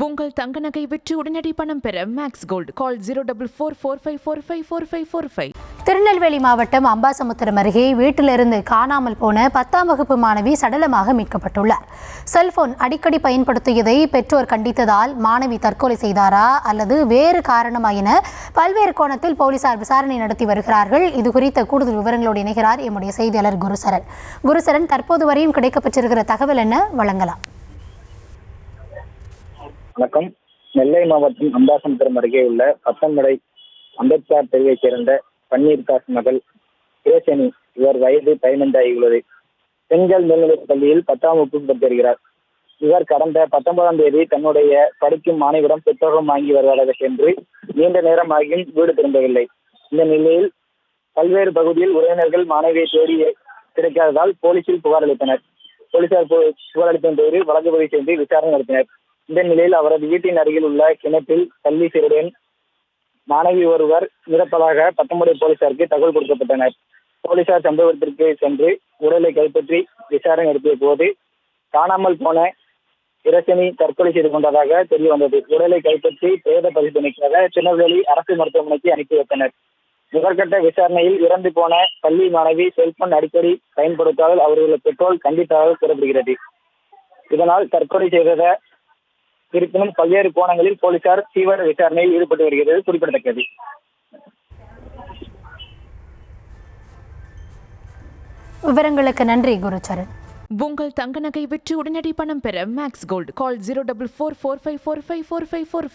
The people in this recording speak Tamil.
உங்கள் தங்க நகை விற்று உடனடி பணம் பெற மேக்ஸ் கோல்ட் கால் 04445454545. திருநெல்வேலி மாவட்டம் அம்பாசமுத்திரம் அருகே வீட்டிலிருந்து காணாமல் போன 10ஆம் வகுப்பு மாணவி சடலமாக மீட்கப்பட்டுள்ளார். செல்போன் அடிக்கடி பயன்படுத்தியதை பெற்றோர் கண்டித்ததால் மாணவி தற்கொலை செய்தாரா அல்லது வேறு காரணமா என பல்வேறு கோணத்தில் போலீசார் விசாரணை நடத்தி வருகிறார்கள். இது குறித்த கூடுதல் விவரங்களோடு இணைகிறார் எம்முடைய செய்தியாளர் குருசரன். தற்போது வரையும் கிடைக்கப்பட்டிருக்கிற தகவல் என்ன வழங்கலாம்? வணக்கம். நெல்லை மாவட்டம் அம்பாசமுத்திரம் அருகே உள்ள பத்தமடை அம்பேத்கர் தெருவைச் சேர்ந்த பன்னீர் காசு மகள் கிரேசனி. இவர் வயது 15 ஆகியுள்ளது. பெண்கள் மேல்நிலைப் பள்ளியில் 10ஆம் வகுப்பு படித்திருக்கிறார். இவர் கடந்த 19ஆம் தேதி தன்னுடைய படிக்கும் மாணவியிடம் புத்தகம் வாங்கி வருவதாக சென்று நீண்ட நேரமாகியும் வீடு திரும்பவில்லை. இந்த நிலையில் பல்வேறு பகுதியில் உறவினர்கள் மாணவியை தேடி கிடைக்காததால் போலீசில் புகார் அளித்தனர். போலீசார் புகார் அளித்த பேரில் வழக்கு பதிவு செய்து விசாரணை நடத்தினர். இந்த நிலையில் அவரது வீட்டின் அருகில் உள்ள கிணற்றில் தள்ளி சிறுடன் மாணவி ஒருவர் மிதப்பதாக பத்தமடை போலீசாருக்கு தகவல் கொடுக்கப்பட்டனர். போலீசார் சம்பவத்திற்கு சென்று உடலை கைப்பற்றி விசாரணை நடத்திய போது காணாமல் போன கிரேசனி தற்கொலை செய்து கொண்டதாக தெரிய வந்தது. உடலை கைப்பற்றி பிரேத பரிசோதனைக்காக திருநெல்வேலி அரசு மருத்துவமனைக்கு அனுப்பி வைத்தனர். முதற்கட்ட விசாரணையில் இறந்து போன பள்ளி மாணவி செல்போன் அடிக்கடி பயன்படுத்தாமல் அவர்கள் பெற்றோர் கண்டித்ததாக கூறப்படுகிறது. இதனால் தற்கொலை செய்தத இருப்பினும் பல்வேறு கோணங்களில் போலீசார் தீவிர விசாரணையில் ஈடுபட்டு வருகிறது குறிப்பிடத்தக்கது. விவரங்களுக்கு நன்றி குருச்சரன். உங்கள் தங்க நகை விற்று உடனடி பணம் பெற மேக்ஸ் கோல்ட் கால் 04445454545.